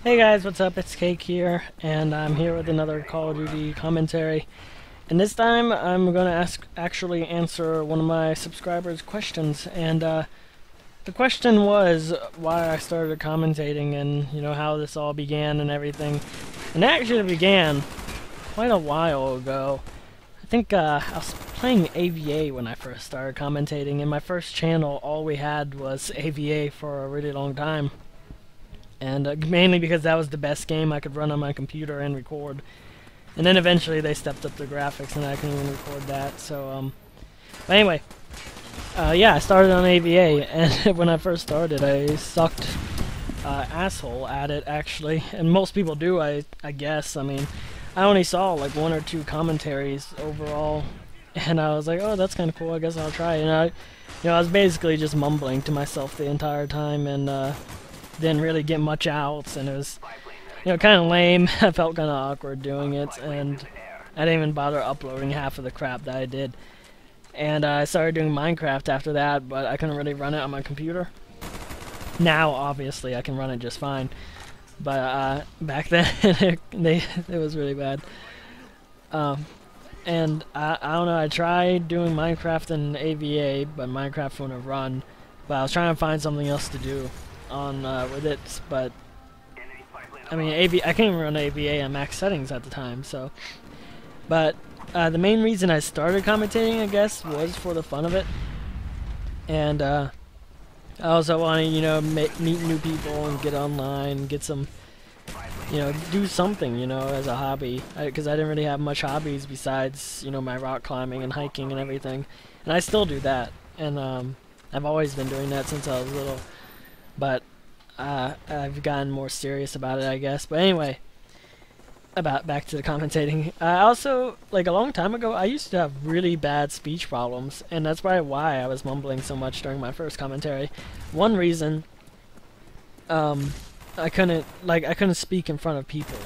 Hey guys, what's up? It's Cake here, and I'm here with another Call of Duty commentary. And this time, I'm gonna actually answer one of my subscribers' questions. And the question was why I started commentating, and how this all began and everything. And it actually began quite a while ago. I think I was playing AVA when I first started commentating. In my first channel, all we had was AVA for a really long time. And mainly because that was the best game I could run on my computer and record. And then eventually they stepped up the graphics and I can even record that. So, but anyway, yeah, I started on AVA, and when I first started, I sucked asshole at it, actually. And most people do, I guess. I mean, I only saw like 1 or 2 commentaries overall, and I was like, oh, that's kind of cool, I guess I'll try it. And I was basically just mumbling to myself the entire time, and didn't really get much outs, and it was, kind of lame. I felt kind of awkward doing it, and I didn't even bother uploading half of the crap that I did. And I started doing Minecraft after that, but I couldn't really run it on my computer. Now, obviously, I can run it just fine, but back then, it was really bad. And I don't know, I tried doing Minecraft and AVA, but Minecraft wouldn't run. But I was trying to find something else to do on with it, but I mean, I can't even run AVA on max settings at the time. So, but the main reason I started commentating, I guess, was for the fun of it, and I also want to meet new people and get online, get some, do something, as a hobby, because I didn't really have much hobbies besides my rock climbing and hiking and everything, and I still do that, and I've always been doing that since I was little. But I've gotten more serious about it, I guess. But anyway, back to the commentating. I also, like a long time ago, I used to have really bad speech problems, and that's probably why I was mumbling so much during my first commentary. One reason, I couldn't speak in front of people.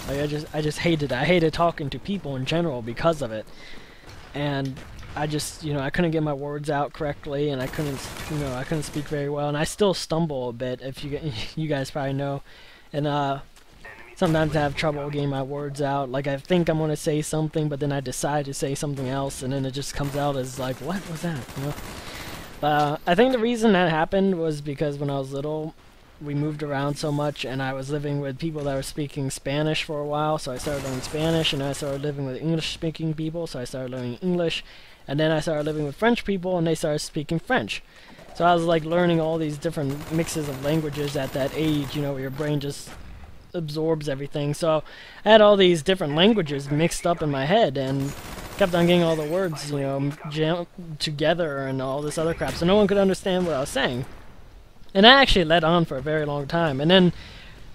Like I just hated it. I hated talking to people in general because of it, and I just, I couldn't get my words out correctly, and I couldn't speak very well, and I still stumble a bit, if you guys probably know, and sometimes I have trouble getting my words out. Like, I think I'm going to say something, but then I decide to say something else, and then it just comes out as like, what was that, But I think the reason that happened was because when I was little, we moved around so much, and I was living with people that were speaking Spanish for a while, so I started learning Spanish, and I started living with English-speaking people, so I started learning English. And then I started living with French people, and they started speaking French. So I was like learning all these different mixes of languages at that age, where your brain just absorbs everything. So I had all these different languages mixed up in my head, and kept on getting all the words, jammed together and all this other crap. So no one could understand what I was saying. And I actually led on for a very long time. And then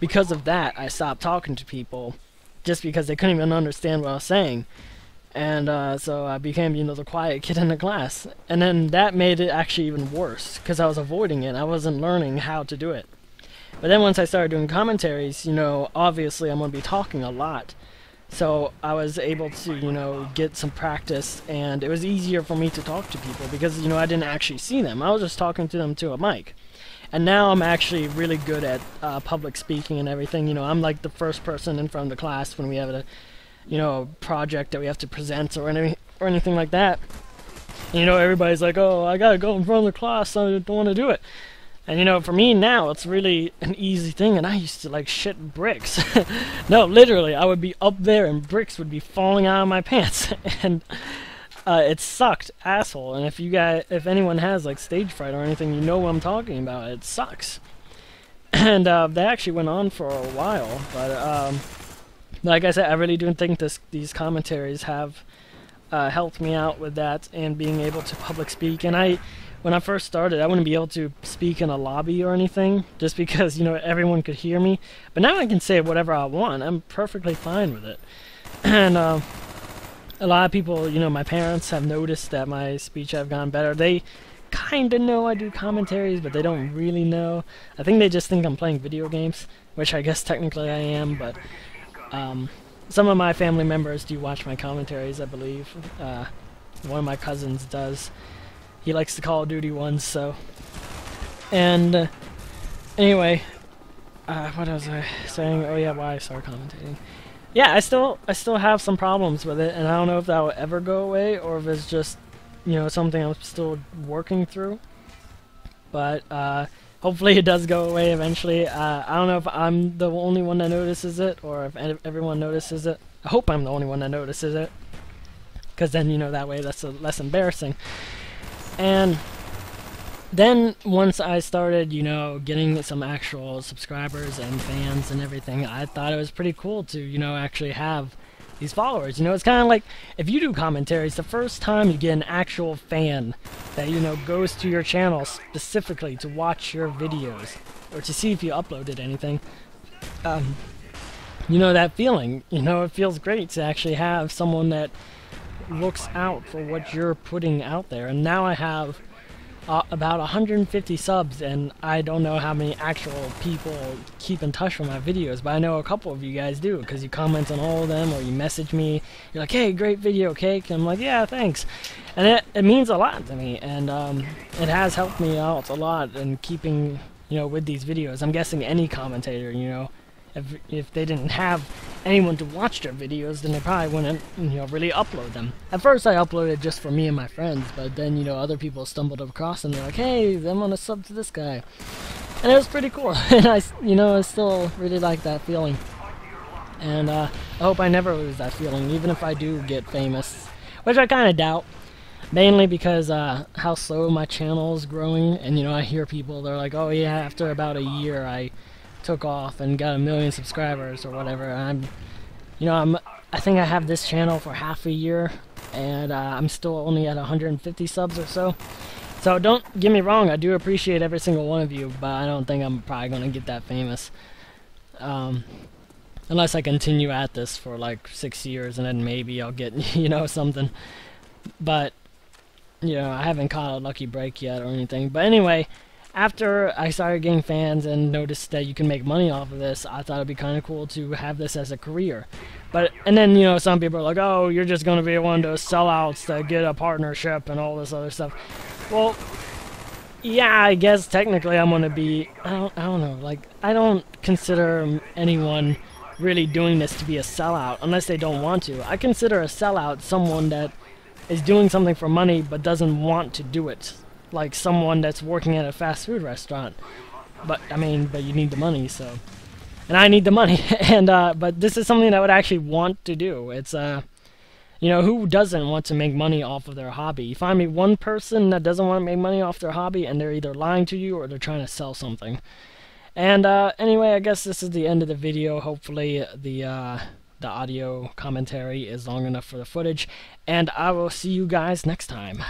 because of that, I stopped talking to people, just because they couldn't even understand what I was saying. And so I became, the quiet kid in the class. And then that made it actually even worse, because I was avoiding it. I wasn't learning how to do it. But then once I started doing commentaries, obviously I'm going to be talking a lot. So I was able to, get some practice, and it was easier for me to talk to people, because, I didn't actually see them. I was just talking to them to a mic. And now I'm actually really good at public speaking and everything. I'm like the first person in front of the class when we have a project that we have to present or anything like that. Everybody's like, oh, I gotta go in front of the class, I don't want to do it. And for me now, it's really an easy thing, and I used to like shit bricks. No, literally, I would be up there and bricks would be falling out of my pants, and it sucked, asshole. And if anyone has like stage fright or anything, you know what I'm talking about. It sucks. And they actually went on for a while, but like I said, I really do think these commentaries have helped me out with that and being able to public speak. And when I first started, I wouldn't be able to speak in a lobby or anything, just because, everyone could hear me. But now I can say whatever I want. I'm perfectly fine with it. And a lot of people, my parents have noticed that my speech have gotten better. They kind of know I do commentaries, but they don't really know. I think they just think I'm playing video games, which I guess technically I am, but some of my family members do watch my commentaries, I believe. One of my cousins does. He likes the Call of Duty ones, so. And anyway, what was I saying? Oh yeah, why I started commentating. Yeah, I still have some problems with it, and I don't know if that will ever go away or if it's just, you know, something I'm still working through. But hopefully it does go away eventually. I don't know if I'm the only one that notices it or if everyone notices it. I hope I'm the only one that notices it, because then, you know, that way that's less embarrassing. And then once I started, you know, getting some actual subscribers and fans and everything, I thought it was pretty cool to, you know, actually have these followers. You know, it's kind of like if you do commentaries, the first time you get an actual fan that, you know, goes to your channel specifically to watch your videos or to see if you uploaded anything, you know, that feeling, you know, it feels great to actually have someone that looks out for what you're putting out there. And now I have about 150 subs, and I don't know how many actual people keep in touch with my videos, but I know a couple of you guys do, because you comment on all of them, or you message me, you're like, hey, great video, Cake, and I'm like, yeah, thanks. And it means a lot to me, and it has helped me out a lot in keeping, you know, with these videos. I'm guessing any commentator, you know, if they didn't have anyone to watch their videos, then they probably wouldn't, you know, really upload them. At first I uploaded just for me and my friends, but then, you know, other people stumbled across and they're like, hey, I'm gonna sub to this guy. And it was pretty cool. And I still really like that feeling. And I hope I never lose that feeling, even if I do get famous, which I kind of doubt. Mainly because how slow my channel is growing, and, you know, I hear people, they're like, oh yeah, after about a year I took off and got 1 million subscribers or whatever. I think I have this channel for half a year, and I'm still only at 150 subs or so. So don't get me wrong, I do appreciate every single one of you, but I don't think I'm probably gonna get that famous, unless I continue at this for like 6 years, and then maybe I'll get, you know, something. But, you know, I haven't caught a lucky break yet or anything. But anyway, after I started getting fans and noticed that you can make money off of this, I thought it'd be kind of cool to have this as a career. And then, you know, some people are like, oh, you're just going to be one of those sellouts that get a partnership and all this other stuff. Well, yeah, I guess technically I'm going to be, I don't know, like, I don't consider anyone really doing this to be a sellout unless they don't want to. I consider a sellout someone that is doing something for money but doesn't want to do it. Like someone that's working at a fast food restaurant, but you need the money, so, and I need the money, and but this is something that I would actually want to do. It's you know, who doesn't want to make money off of their hobby? You find me one person that doesn't want to make money off their hobby, and they're either lying to you or they're trying to sell something. And anyway, I guess this is the end of the video. Hopefully the audio commentary is long enough for the footage, and I will see you guys next time.